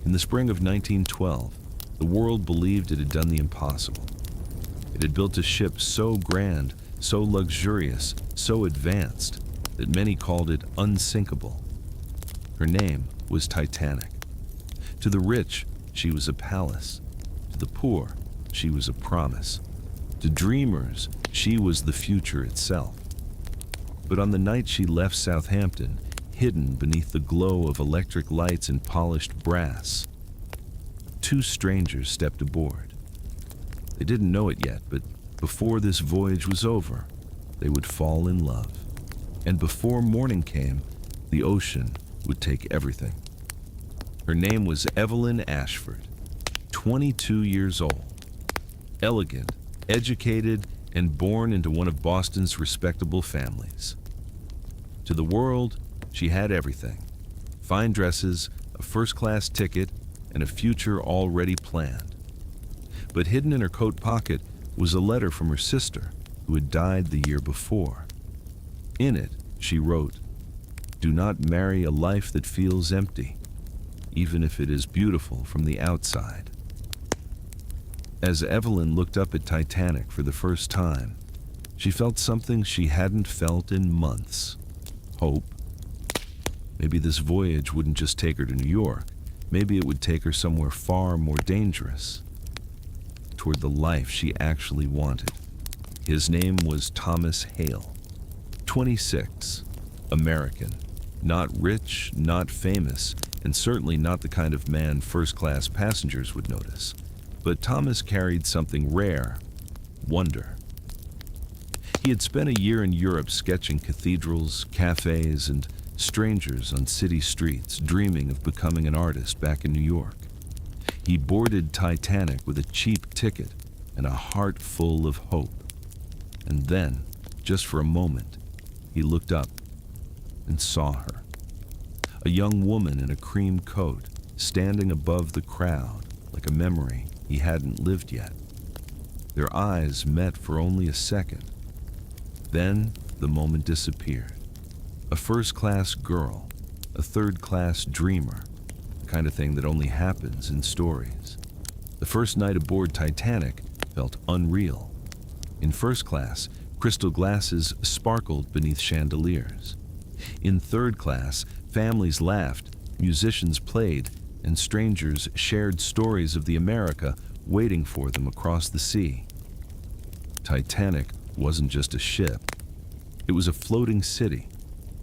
In the spring of 1912, the world believed it had done the impossible. It had built a ship so grand, so luxurious, so advanced, that many called it unsinkable. Her name was Titanic. To the rich, she was a palace. To the poor, she was a promise. To dreamers, she was the future itself. But on the night she left Southampton, hidden beneath the glow of electric lights and polished brass, two strangers stepped aboard. They didn't know it yet, but before this voyage was over, they would fall in love. And before morning came, the ocean would take everything. Her name was Evelyn Ashford, 22 years old, elegant, educated, and born into one of Boston's respectable families. To the world, she had everything: fine dresses, a first-class ticket, and a future already planned. But hidden in her coat pocket was a letter from her sister, who had died the year before. In it, she wrote, "Do not marry a life that feels empty, even if it is beautiful from the outside." As Evelyn looked up at Titanic for the first time, she felt something she hadn't felt in months: hope. Maybe this voyage wouldn't just take her to New York. Maybe it would take her somewhere far more dangerous, toward the life she actually wanted. His name was Thomas Hale, 26, American, not rich, not famous, and certainly not the kind of man first-class passengers would notice. But Thomas carried something rare: wonder. He had spent a year in Europe sketching cathedrals, cafes, and strangers on city streets, dreaming of becoming an artist back in New York. He boarded Titanic with a cheap ticket and a heart full of hope. And then, just for a moment, he looked up and saw her. A young woman in a cream coat, standing above the crowd like a memory he hadn't lived yet. Their eyes met for only a second. Then the moment disappeared. A first-class girl, a third-class dreamer, the kind of thing that only happens in stories. The first night aboard Titanic felt unreal. In first class, crystal glasses sparkled beneath chandeliers. In third class, families laughed, musicians played, and strangers shared stories of the America waiting for them across the sea. Titanic wasn't just a ship. It was a floating city: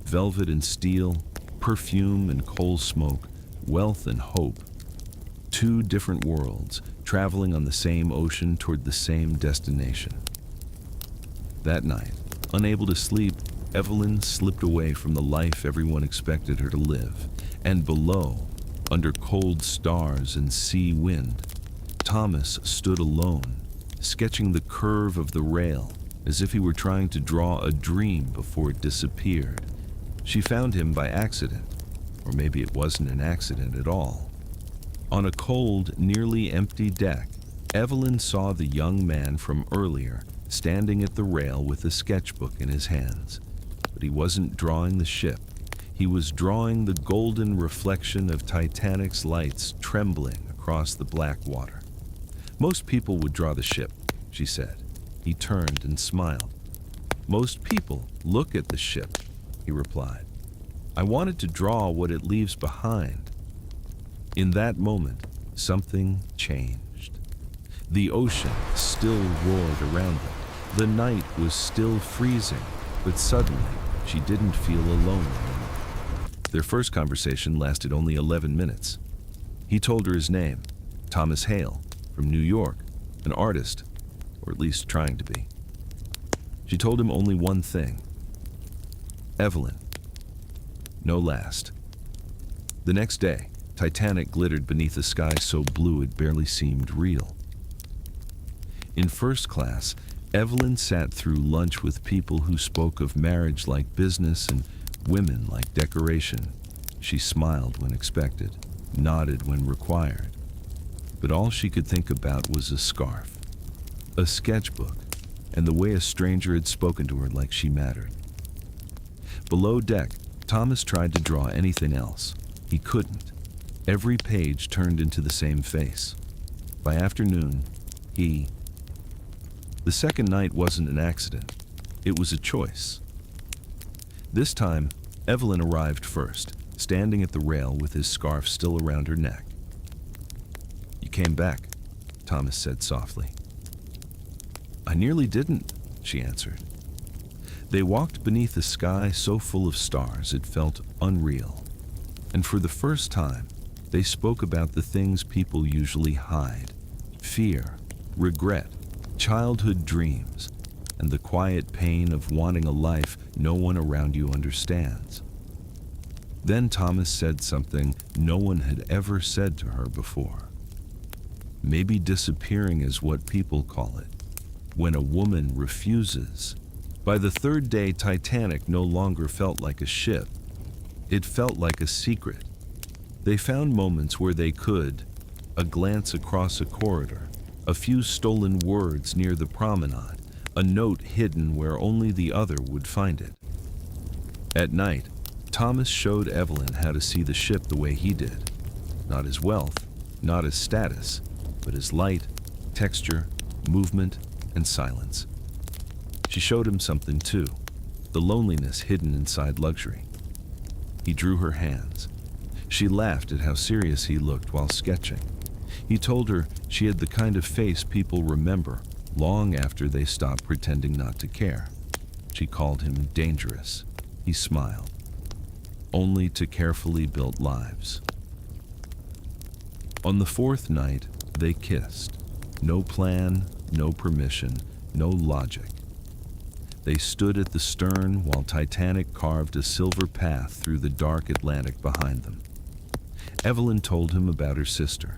velvet and steel, perfume and coal smoke, wealth and hope. Two different worlds traveling on the same ocean toward the same destination. That night, unable to sleep, Evelyn slipped away from the life everyone expected her to live. And below, under cold stars and sea wind, Thomas stood alone, sketching the curve of the rail as if he were trying to draw a dream before it disappeared. She found him by accident, or maybe it wasn't an accident at all. On a cold, nearly empty deck, Evelyn saw the young man from earlier standing at the rail with a sketchbook in his hands. But he wasn't drawing the ship. He was drawing the golden reflection of Titanic's lights trembling across the black water. "Most people would draw the ship," she said. He turned and smiled. "Most people look at the ship," he replied. "I wanted to draw what it leaves behind." In that moment, something changed. The ocean still roared around them. The night was still freezing, but suddenly she didn't feel alone anymore. Their first conversation lasted only 11 minutes. He told her his name, Thomas Hale, from New York, an artist, or at least trying to be. She told him only one thing: Evelyn. No last. The next day, Titanic glittered beneath a sky so blue it barely seemed real. In first class, Evelyn sat through lunch with people who spoke of marriage like business and women like decoration. She smiled when expected, nodded when required. But all she could think about was a scarf, a sketchbook, and the way a stranger had spoken to her like she mattered. Below deck, Thomas tried to draw anything else. He couldn't. Every page turned into the same face. By afternoon, The second night wasn't an accident. It was a choice. This time, Evelyn arrived first, standing at the rail with his scarf still around her neck. "You came back," Thomas said softly. "I nearly didn't," she answered. They walked beneath a sky so full of stars it felt unreal. And for the first time, they spoke about the things people usually hide: fear, regret, childhood dreams, and the quiet pain of wanting a life no one around you understands. Then Thomas said something no one had ever said to her before. Maybe disappearing is what people call it, when a woman refuses. By the third day, Titanic no longer felt like a ship. It felt like a secret. They found moments where they could: a glance across a corridor, a few stolen words near the promenade, a note hidden where only the other would find it. At night, Thomas showed Evelyn how to see the ship the way he did. Not as wealth, not as status, but as light, texture, movement, and silence. She showed him something too: the loneliness hidden inside luxury. He drew her hands. She laughed at how serious he looked while sketching. He told her she had the kind of face people remember long after they stop pretending not to care. She called him dangerous. He smiled. Only to carefully built lives. On the fourth night, they kissed. No plan, no permission, no logic. They stood at the stern while Titanic carved a silver path through the dark Atlantic behind them. Evelyn told him about her sister,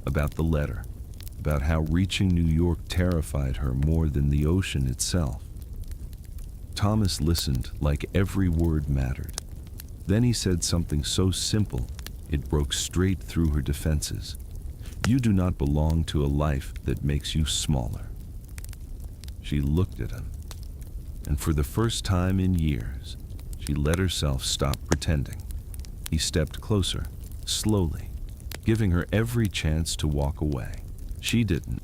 about the letter, about how reaching New York terrified her more than the ocean itself. Thomas listened like every word mattered. Then he said something so simple it broke straight through her defenses. "You do not belong to a life that makes you smaller." She looked at him, and for the first time in years, she let herself stop pretending. He stepped closer, slowly, giving her every chance to walk away. She didn't,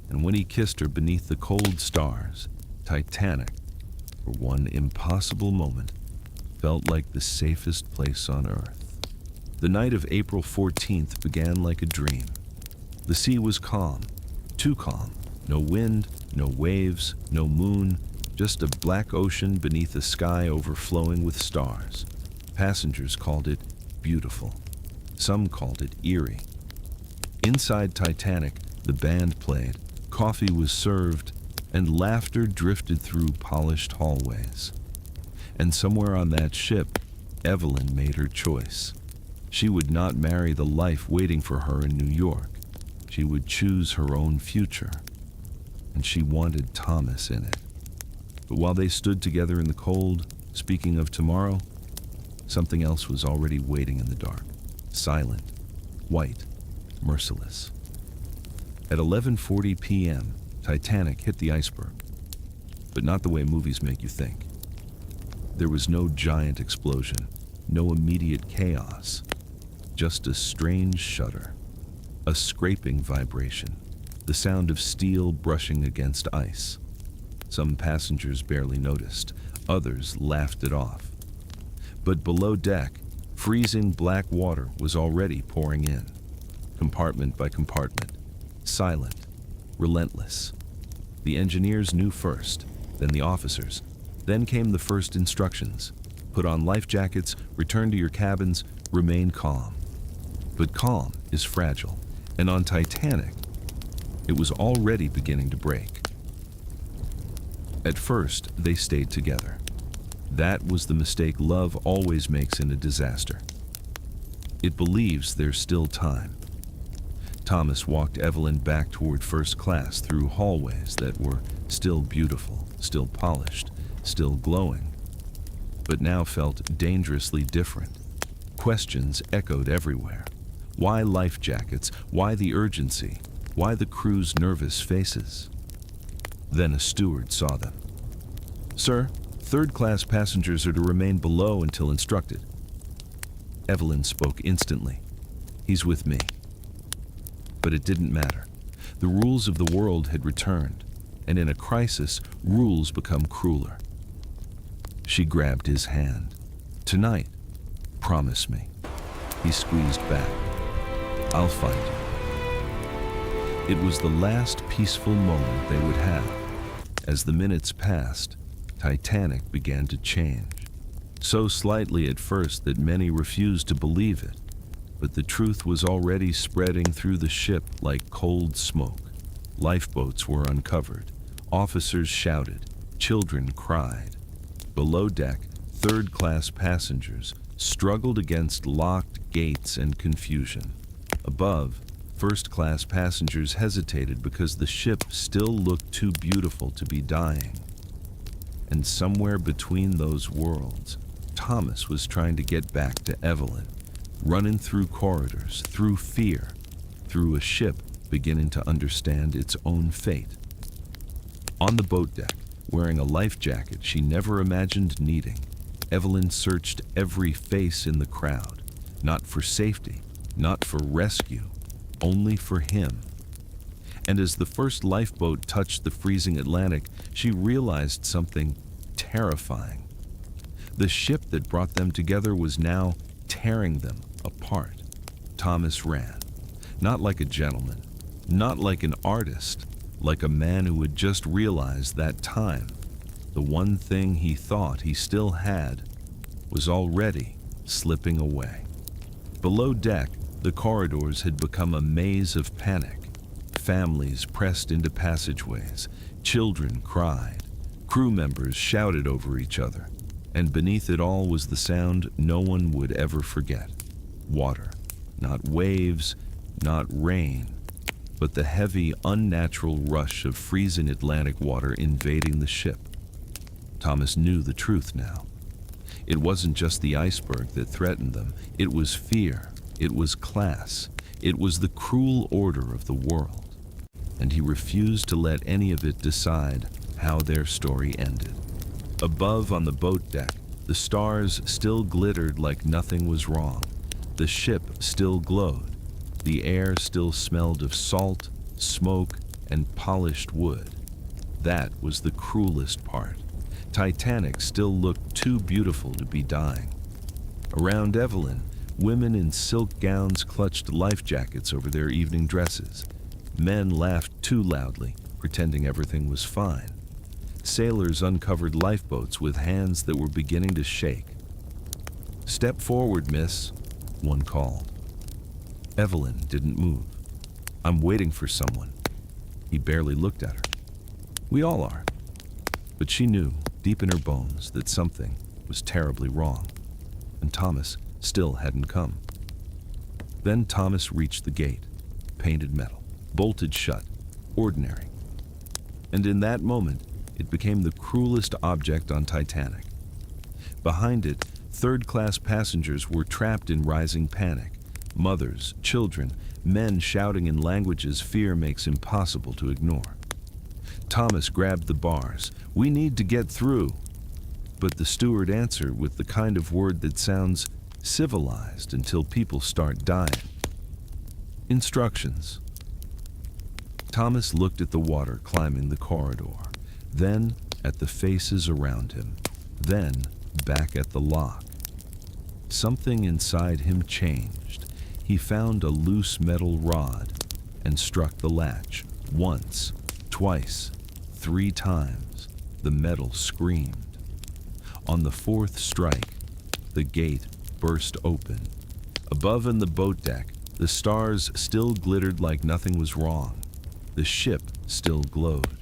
and when he kissed her beneath the cold stars, Titanic, for one impossible moment, felt like the safest place on earth. The night of April 14th began like a dream. The sea was calm, too calm. No wind, no waves, no moon, just a black ocean beneath a sky overflowing with stars. Passengers called it beautiful. Some called it eerie. Inside Titanic, the band played, coffee was served, and laughter drifted through polished hallways. And somewhere on that ship, Evelyn made her choice. She would not marry the life waiting for her in New York. She would choose her own future. And she wanted Thomas in it. But while they stood together in the cold, speaking of tomorrow, something else was already waiting in the dark. Silent, white, merciless. At 11:40 p.m., Titanic hit the iceberg. But not the way movies make you think. There was no giant explosion, no immediate chaos, just a strange shudder, a scraping vibration, the sound of steel brushing against ice. Some passengers barely noticed, others laughed it off. But below deck, freezing black water was already pouring in, compartment by compartment, silent, relentless. The engineers knew first, then the officers. Then came the first instructions. Put on life jackets, return to your cabins, remain calm. But calm is fragile, and on Titanic, it was already beginning to break. At first, they stayed together. That was the mistake love always makes in a disaster. It believes there's still time. Thomas walked Evelyn back toward first class through hallways that were still beautiful, still polished, still glowing, but now felt dangerously different. Questions echoed everywhere. Why life jackets? Why the urgency? Why the crew's nervous faces? Then a steward saw them. "Sir, third-class passengers are to remain below until instructed." Evelyn spoke instantly. He's with me. But it didn't matter. The rules of the world had returned, and in a crisis, rules become crueler. She grabbed his hand. Tonight, promise me. He squeezed back. I'll find you. It was the last peaceful moment they would have. As the minutes passed, Titanic began to change. So slightly at first that many refused to believe it, but the truth was already spreading through the ship like cold smoke. Lifeboats were uncovered. Officers shouted. Children cried. Below deck, third-class passengers struggled against locked gates and confusion. Above, first-class passengers hesitated because the ship still looked too beautiful to be dying. And somewhere between those worlds, Thomas was trying to get back to Evelyn, running through corridors, through fear, through a ship beginning to understand its own fate. On the boat deck, wearing a life jacket she never imagined needing, Evelyn searched every face in the crowd, not for safety, not for rescue, only for him. And as the first lifeboat touched the freezing Atlantic, she realized something terrifying. The ship that brought them together was now tearing them apart. Thomas ran, not like a gentleman, not like an artist, like a man who had just realized that time, the one thing he thought he still had, was already slipping away. Below deck, the corridors had become a maze of panic. Families pressed into passageways, children cried, crew members shouted over each other, and beneath it all was the sound no one would ever forget. Water, not waves, not rain, but the heavy, unnatural rush of freezing Atlantic water invading the ship. Thomas knew the truth now. It wasn't just the iceberg that threatened them. It was fear. It was class. It was the cruel order of the world. And he refused to let any of it decide how their story ended. Above on the boat deck, the stars still glittered like nothing was wrong. The ship still glowed. The air still smelled of salt, smoke, and polished wood. That was the cruelest part. Titanic still looked too beautiful to be dying. Around Evelyn, women in silk gowns clutched life jackets over their evening dresses. Men laughed too loudly, pretending everything was fine. Sailors uncovered lifeboats with hands that were beginning to shake. "Step forward, miss," one called. Evelyn didn't move. "I'm waiting for someone." He barely looked at her. "We all are." But she knew, deep in her bones, that something was terribly wrong, and Thomas still hadn't come. Then Thomas reached the gate, painted metal, bolted shut, ordinary. And in that moment, it became the cruelest object on Titanic. Behind it, third-class passengers were trapped in rising panic. Mothers, children, men shouting in languages fear makes impossible to ignore. Thomas grabbed the bars. "We need to get through." But the steward answered with the kind of word that sounds civilized until people start dying. "Instructions." Thomas looked at the water climbing the corridor, then at the faces around him, then back at the lock. Something inside him changed. He found a loose metal rod and struck the latch. Once, twice, 3 times, the metal screamed. On the 4th strike, the gate burst open. Above in the boat deck, the stars still glittered like nothing was wrong. The ship still glowed.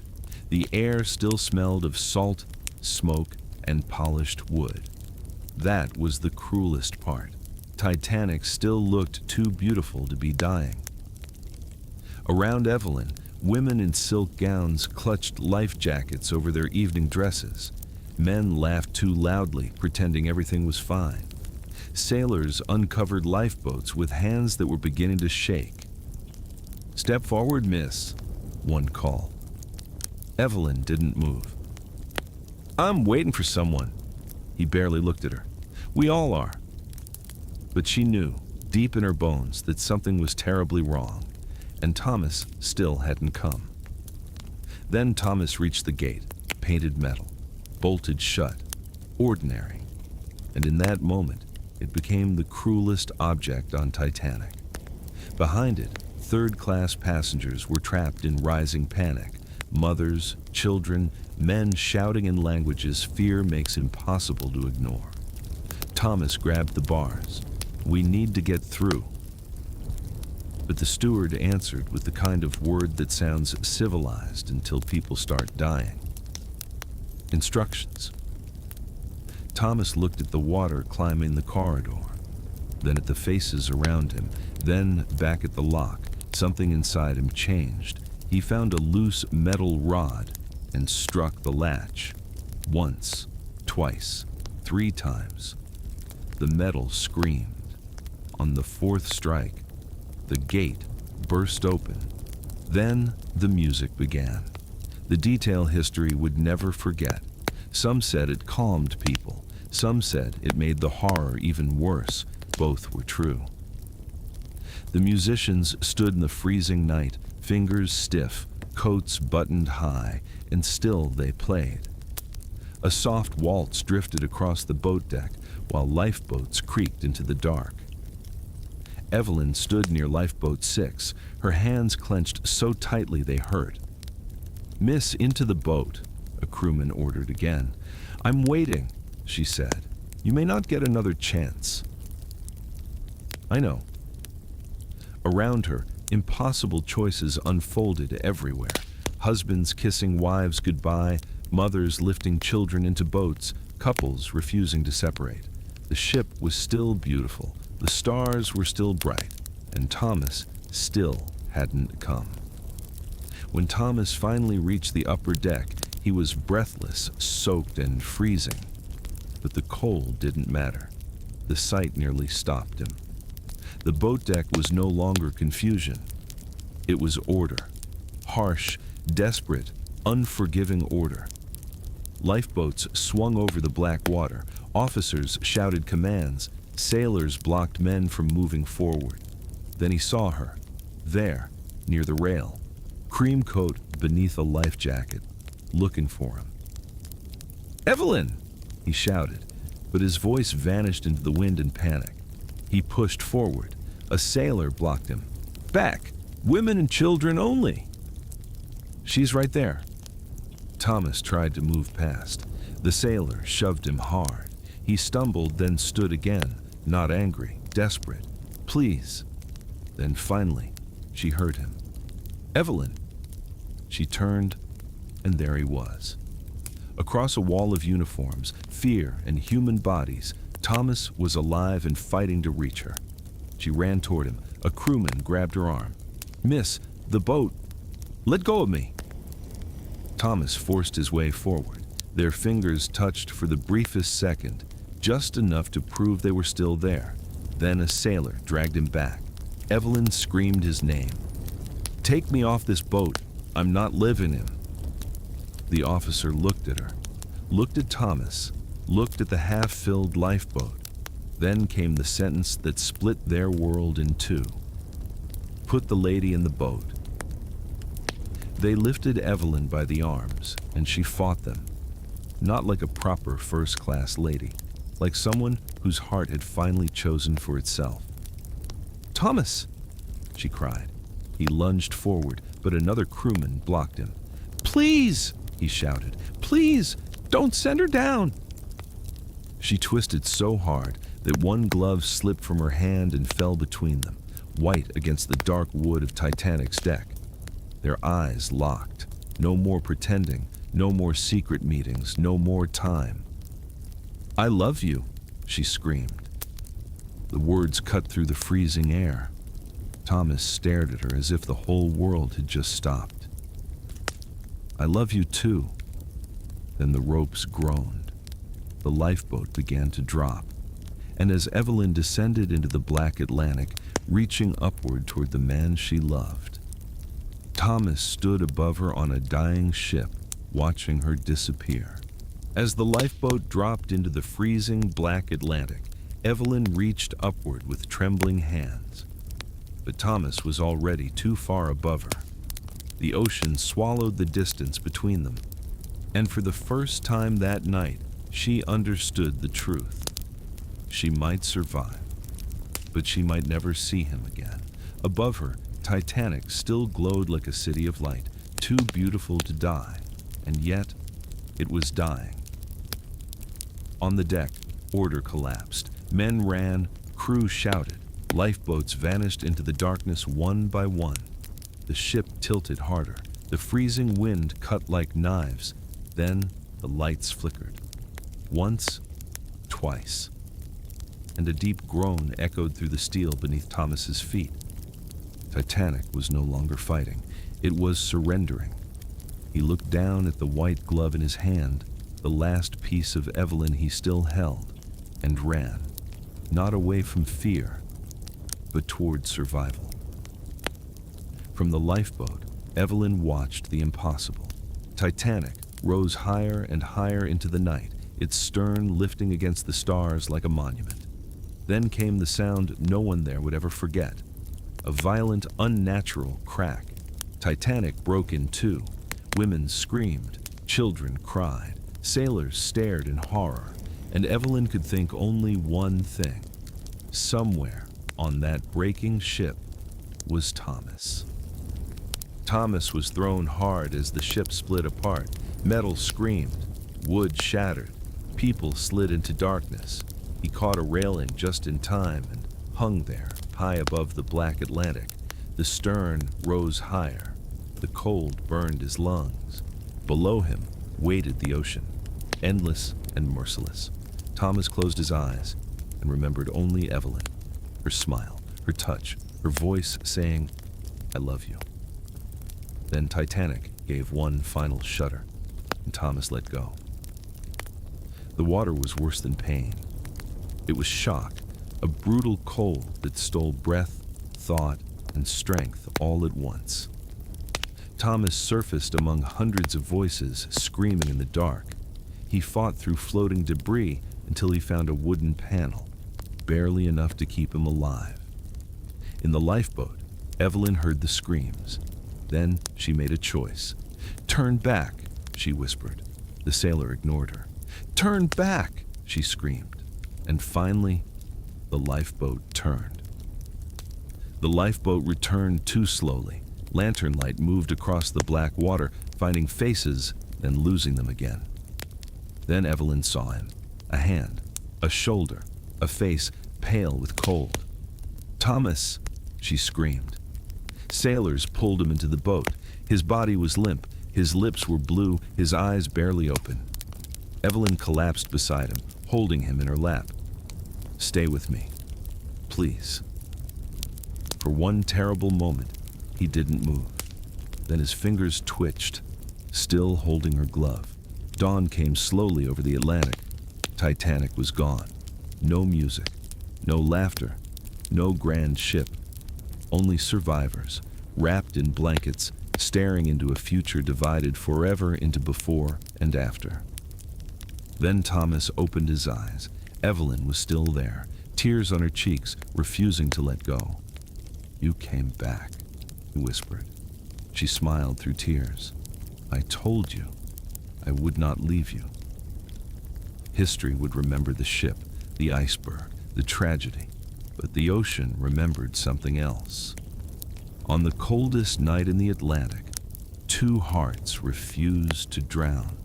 The air still smelled of salt, smoke, and polished wood. That was the cruelest part. Titanic still looked too beautiful to be dying. Around Evelyn, women in silk gowns clutched life jackets over their evening dresses. Men laughed too loudly, pretending everything was fine. Sailors uncovered lifeboats with hands that were beginning to shake. "Step forward, miss," one called. Evelyn didn't move. "I'm waiting for someone." He barely looked at her. "We all are." But she knew deep in her bones that something was terribly wrong, and Thomas still hadn't come. Then Thomas reached the gate, painted metal, bolted shut, ordinary, and in that moment, it became the cruelest object on Titanic. Behind it, third-class passengers were trapped in rising panic, mothers, children, men shouting in languages fear makes impossible to ignore. Thomas grabbed the bars. "We need to get through." But the steward answered with the kind of word that sounds civilized until people start dying. "Instructions." Thomas looked at the water climbing the corridor, then at the faces around him, then back at the lock. Something inside him changed. He found a loose metal rod and struck the latch. Once, twice, 3 times. The metal screamed. On the 4th strike, the gate burst open. Then the music began. The detail history would never forget. Some said it calmed people. Some said it made the horror even worse. Both were true. The musicians stood in the freezing night, fingers stiff, coats buttoned high, and still they played. A soft waltz drifted across the boat deck while lifeboats creaked into the dark. Evelyn stood near lifeboat 6, her hands clenched so tightly they hurt. "Miss, into the boat," a crewman ordered again. "I'm waiting," she said. "You may not get another chance." "I know." Around her, impossible choices unfolded everywhere. Husbands kissing wives goodbye, mothers lifting children into boats, couples refusing to separate. The ship was still beautiful, the stars were still bright, and Thomas still hadn't come. When Thomas finally reached the upper deck, he was breathless, soaked, and freezing. But the cold didn't matter. The sight nearly stopped him. The boat deck was no longer confusion. It was order. Harsh, desperate, unforgiving order. Lifeboats swung over the black water. Officers shouted commands. Sailors blocked men from moving forward. Then he saw her, there, near the rail, cream coat beneath a life jacket, looking for him. "Evelyn!" he shouted, but his voice vanished into the wind in panic. He pushed forward. A sailor blocked him. "Back! Women and children only!" "She's right there." Thomas tried to move past. The sailor shoved him hard. He stumbled, then stood again, not angry, desperate. "Please." Then finally, she heard him. "Evelyn." She turned, and there he was. Across a wall of uniforms, fear, and human bodies, Thomas was alive and fighting to reach her. She ran toward him. A crewman grabbed her arm. "Miss, the boat. Let go of me." Thomas forced his way forward. Their fingers touched for the briefest second, just enough to prove they were still there. Then a sailor dragged him back. Evelyn screamed his name. "Take me off this boat. I'm not living in." The officer looked at her, looked at Thomas, looked at the half-filled lifeboat. Then came the sentence that split their world in two. "Put the lady in the boat." They lifted Evelyn by the arms, and she fought them. Not like a proper first-class lady, like someone whose heart had finally chosen for itself. "Thomas!" she cried. He lunged forward, but another crewman blocked him. "Please!" he shouted. "Please! Don't send her down!" She twisted so hard that one glove slipped from her hand and fell between them, white against the dark wood of Titanic's deck. Their eyes locked. No more pretending, no more secret meetings, no more time. "I love you," she screamed. The words cut through the freezing air. Thomas stared at her as if the whole world had just stopped. "I love you too." Then the ropes groaned. The lifeboat began to drop, and as Evelyn descended into the black Atlantic, reaching upward toward the man she loved, Thomas stood above her on a dying ship, watching her disappear. As the lifeboat dropped into the freezing black Atlantic, Evelyn reached upward with trembling hands, but Thomas was already too far above her. The ocean swallowed the distance between them, and for the first time that night, she understood the truth. She might survive, but she might never see him again. Above her, Titanic still glowed like a city of light, too beautiful to die, and yet it was dying. On the deck, order collapsed. Men ran, crew shouted, lifeboats vanished into the darkness one by one. The ship tilted harder. The freezing wind cut like knives. Then the lights flickered. Once, twice, and a deep groan echoed through the steel beneath Thomas's feet. Titanic was no longer fighting. It was surrendering. He looked down at the white glove in his hand, the last piece of Evelyn he still held, and ran, not away from fear, but toward survival. From the lifeboat, Evelyn watched the impossible. Titanic rose higher and higher into the night, its stern lifting against the stars like a monument. Then came the sound no one there would ever forget, a violent, unnatural crack. Titanic broke in two. Women screamed, children cried, sailors stared in horror, and Evelyn could think only one thing. Somewhere on that breaking ship was Thomas. Thomas was thrown hard as the ship split apart. Metal screamed, wood shattered, people slid into darkness. He caught a railing just in time and hung there, high above the black Atlantic. The stern rose higher. The cold burned his lungs. Below him waited the ocean, endless and merciless. Thomas closed his eyes and remembered only Evelyn, her smile, her touch, her voice saying, "I love you." Then Titanic gave one final shudder, and Thomas let go. The water was worse than pain. It was shock, a brutal cold that stole breath, thought, and strength all at once. Thomas surfaced among hundreds of voices screaming in the dark. He fought through floating debris until he found a wooden panel, barely enough to keep him alive. In the lifeboat, Evelyn heard the screams. Then she made a choice. "Turn back," she whispered. The sailor ignored her. "Turn back," she screamed. And finally, the lifeboat turned. The lifeboat returned too slowly. Lantern light moved across the black water, finding faces, then losing them again. Then Evelyn saw him. A hand, a shoulder, a face pale with cold. "Thomas!" she screamed. Sailors pulled him into the boat. His body was limp, his lips were blue, his eyes barely open. Evelyn collapsed beside him, holding him in her lap. "Stay with me, please." For one terrible moment, he didn't move. Then his fingers twitched, still holding her glove. Dawn came slowly over the Atlantic. Titanic was gone. No music, no laughter, no grand ship. Only survivors, wrapped in blankets, staring into a future divided forever into before and after. Then Thomas opened his eyes. Evelyn was still there, tears on her cheeks, refusing to let go. "You came back," he whispered. She smiled through tears. "I told you I would not leave you." History would remember the ship, the iceberg, the tragedy, but the ocean remembered something else. On the coldest night in the Atlantic, two hearts refused to drown.